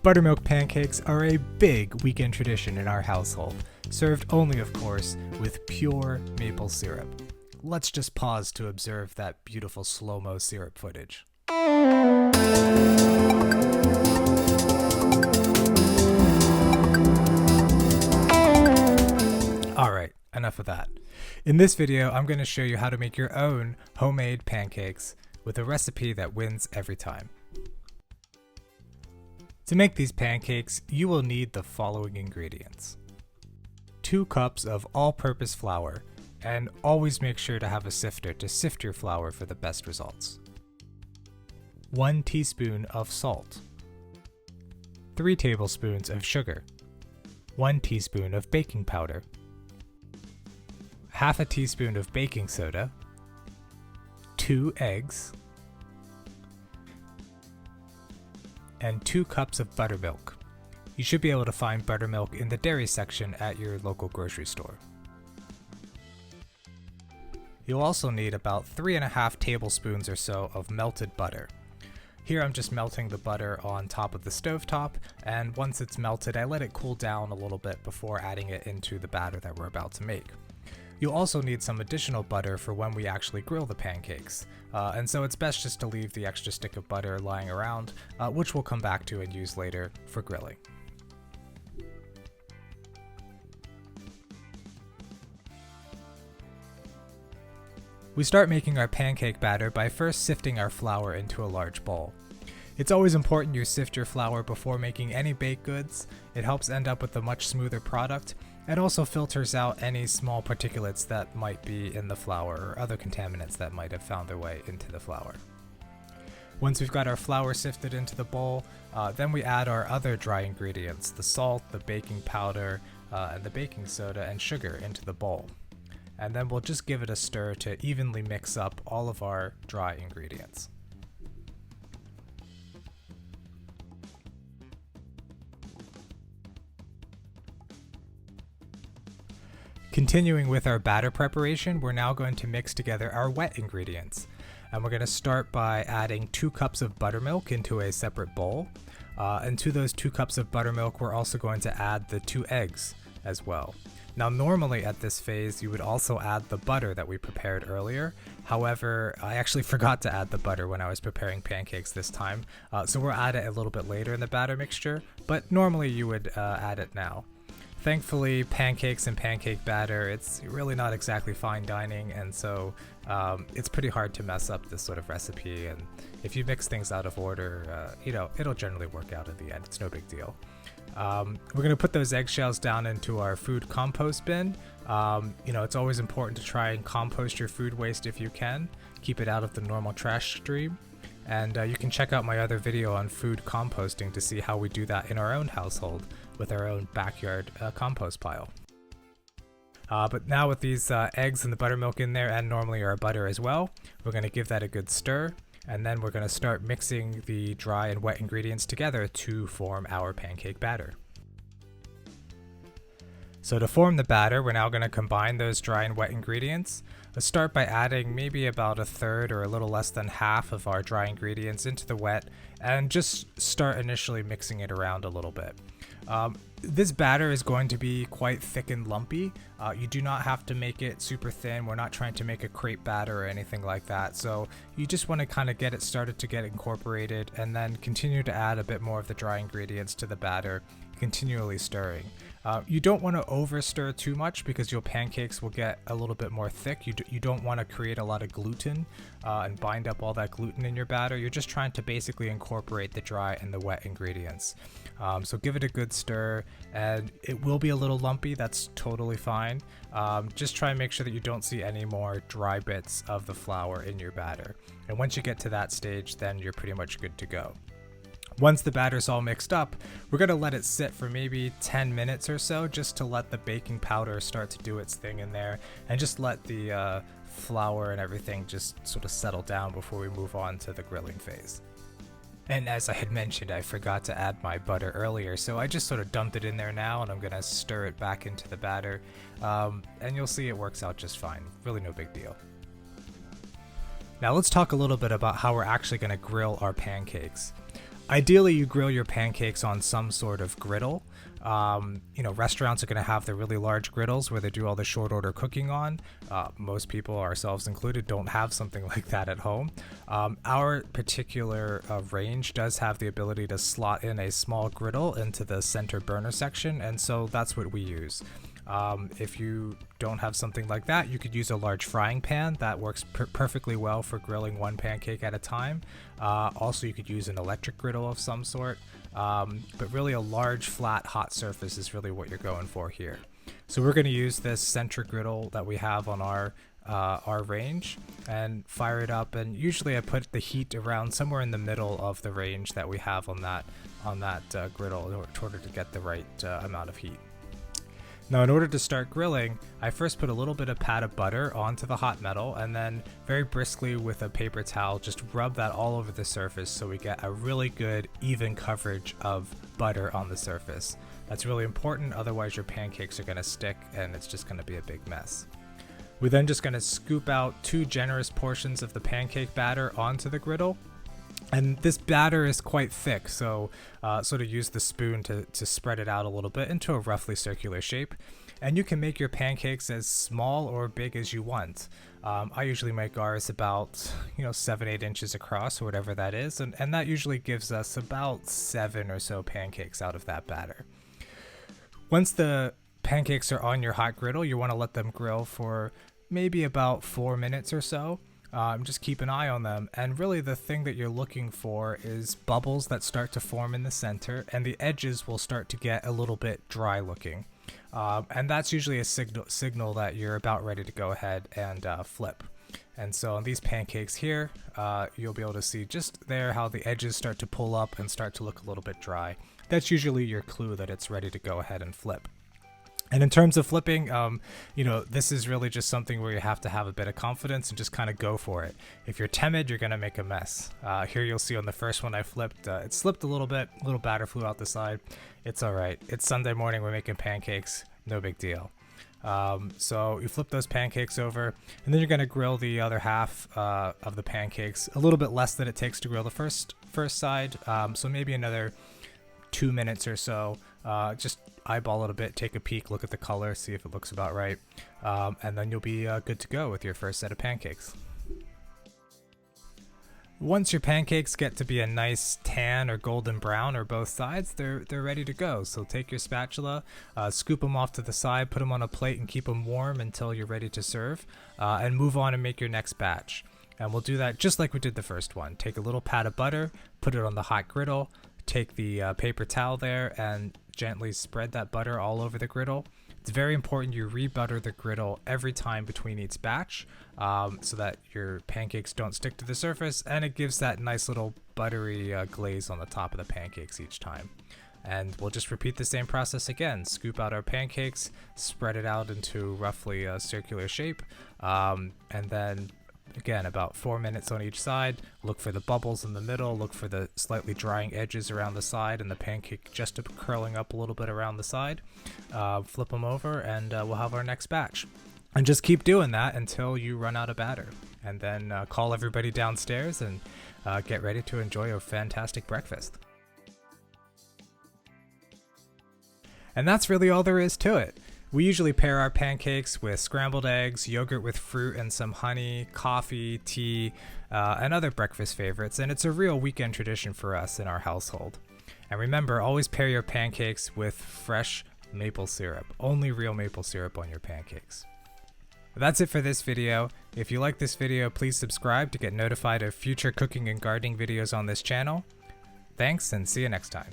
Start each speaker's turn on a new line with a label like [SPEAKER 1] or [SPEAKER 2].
[SPEAKER 1] Buttermilk pancakes are a big weekend tradition in our household, served only, of course, with pure maple syrup. Let's just pause to observe that beautiful slow-mo syrup footage. Alright, enough of that. In this video, I'm going to show you how to make your own homemade pancakes with a recipe that wins every time. To make these pancakes, you will need the following ingredients. 2 cups of all-purpose flour, and always make sure to have a sifter to sift your flour for the best results. 1 teaspoon of salt. 3 tablespoons of sugar. 1 teaspoon of baking powder. Half a teaspoon of baking soda. 2 eggs. And 2 cups of buttermilk. You should be able to find buttermilk in the dairy section at your local grocery store. You'll also need about 3.5 tablespoons or so of melted butter. Here I'm just melting the butter on top of the stovetop, and once it's melted I let it cool down a little bit before adding it into the batter that we're about to make. You'll also need some additional butter for when we actually grill the pancakes, and so it's best just to leave the extra stick of butter lying around, which we'll come back to and use later for grilling. We start making our pancake batter by first sifting our flour into a large bowl. It's always important you sift your flour before making any baked goods. It helps end up with a much smoother product, and also filters out any small particulates that might be in the flour or other contaminants that might have found their way into the flour. Once we've got our flour sifted into the bowl, then we add our other dry ingredients, the salt, the baking powder, and the baking soda and sugar into the bowl. And then we'll just give it a stir to evenly mix up all of our dry ingredients. Continuing with our batter preparation, we're now going to mix together our wet ingredients. And we're going to start by adding 2 cups of buttermilk into a separate bowl. And to those 2 cups of buttermilk, we're also going to add the 2 eggs as well. Now normally at this phase, you would also add the butter that we prepared earlier. However, I actually forgot to add the butter when I was preparing pancakes this time. So we'll add it a little bit later in the batter mixture, but normally you would add it now. Thankfully, pancakes and pancake batter, it's really not exactly fine dining, and so it's pretty hard to mess up this sort of recipe, and if you mix things out of order, it'll generally work out in the end. It's no big deal. We're going to put those eggshells down into our food compost bin. It's always important to try and compost your food waste if you can. Keep it out of the normal trash stream. And you can check out my other video on food composting to see how we do that in our own household with our own backyard compost pile. But now with these eggs and the buttermilk in there, and normally our butter as well, we're going to give that a good stir. And then we're going to start mixing the dry and wet ingredients together to form our pancake batter. So to form the batter, we're now going to combine those dry and wet ingredients. Let's start by adding maybe about 1/3 or a little less than half of our dry ingredients into the wet, and just start initially mixing it around a little bit. This batter is going to be quite thick and lumpy. You do not have to make it super thin. We're not trying to make a crepe batter or anything like that. So you just want to kind of get it started to get incorporated, and then continue to add a bit more of the dry ingredients to the batter, continually stirring. You don't want to over stir too much because your pancakes will get a little bit more thick. You don't want to create a lot of gluten and bind up all that gluten in your batter. You're just trying to basically incorporate the dry and the wet ingredients. So give it a good stir, and it will be a little lumpy. That's totally fine. Just try and make sure that you don't see any more dry bits of the flour in your batter. And once you get to that stage, then you're pretty much good to go. Once the batter's all mixed up, we're going to let it sit for maybe 10 minutes or so, just to let the baking powder start to do its thing in there, and just let the flour and everything just sort of settle down before we move on to the grilling phase. And as I had mentioned, I forgot to add my butter earlier, so I just sort of dumped it in there now, and I'm going to stir it back into the batter, and you'll see it works out just fine. Really no big deal. Now let's talk a little bit about how we're actually going to grill our pancakes. Ideally, you grill your pancakes on some sort of griddle. Restaurants are going to have the really large griddles where they do all the short order cooking on. Most people, ourselves included, don't have something like that at home. Our particular range does have the ability to slot in a small griddle into the center burner section, and so that's what we use. If you don't have something like that, you could use a large frying pan. That works perfectly well for grilling one pancake at a time. Also, you could use an electric griddle of some sort, but really a large flat hot surface is really what you're going for here. So we're going to use this center griddle that we have on our range and fire it up, and usually I put the heat around somewhere in the middle of the range that we have on that griddle in order to get the right amount of heat. Now, in order to start grilling, I first put a little bit of pat of butter onto the hot metal, and then very briskly with a paper towel just rub that all over the surface so we get a really good even coverage of butter on the surface. That's really important, otherwise your pancakes are going to stick and it's just going to be a big mess. We're then just going to scoop out 2 generous portions of the pancake batter onto the griddle. And this batter is quite thick, so sort of use the spoon to spread it out a little bit into a roughly circular shape. And you can make your pancakes as small or big as you want. I usually make ours about 7-8 inches across, or whatever that is, and that usually gives us about 7 or so pancakes out of that batter. Once the pancakes are on your hot griddle, you want to let them grill for maybe about 4 minutes or so. Just keep an eye on them, and really the thing that you're looking for is bubbles that start to form in the center, and the edges will start to get a little bit dry looking, and that's usually a signal that you're about ready to go ahead and flip. And so on these pancakes here, you'll be able to see just there how the edges start to pull up and start to look a little bit dry. That's usually your clue that it's ready to go ahead and flip. And in terms of flipping, this is really just something where you have to have a bit of confidence and just kind of go for it. If you're timid, you're going to make a mess. Here you'll see on the first one I flipped, it slipped a little bit, a little batter flew out the side. It's all right. It's Sunday morning, we're making pancakes, no big deal. So you flip those pancakes over, and then you're going to grill the other half of the pancakes, a little bit less than it takes to grill the first side, so maybe another 2 minutes or so. Just eyeball it a bit, take a peek, look at the color, see if it looks about right, and then you'll be good to go with your first set of pancakes. Once your pancakes get to be a nice tan or golden brown or both sides, they're ready to go. So take your spatula, scoop them off to the side, put them on a plate and keep them warm until you're ready to serve, and move on and make your next batch. And we'll do that just like we did the first one. Take a little pat of butter, put it on the hot griddle, take the paper towel there and gently spread that butter all over the griddle. It's very important you re-butter the griddle every time between each batch, so that your pancakes don't stick to the surface, and it gives that nice little buttery glaze on the top of the pancakes each time. And we'll just repeat the same process again. Scoop out our pancakes, spread it out into roughly a circular shape, and then again, about 4 minutes on each side. Look for the bubbles in the middle, look for the slightly drying edges around the side and the pancake just curling up a little bit around the side. Flip them over and we'll have our next batch. And just keep doing that until you run out of batter. And then call everybody downstairs and get ready to enjoy a fantastic breakfast. And that's really all there is to it. We usually pair our pancakes with scrambled eggs, yogurt with fruit and some honey, coffee, tea, and other breakfast favorites, and it's a real weekend tradition for us in our household. And remember, always pair your pancakes with fresh maple syrup. Only real maple syrup on your pancakes. That's it for this video. If you like this video, please subscribe to get notified of future cooking and gardening videos on this channel. Thanks, and see you next time.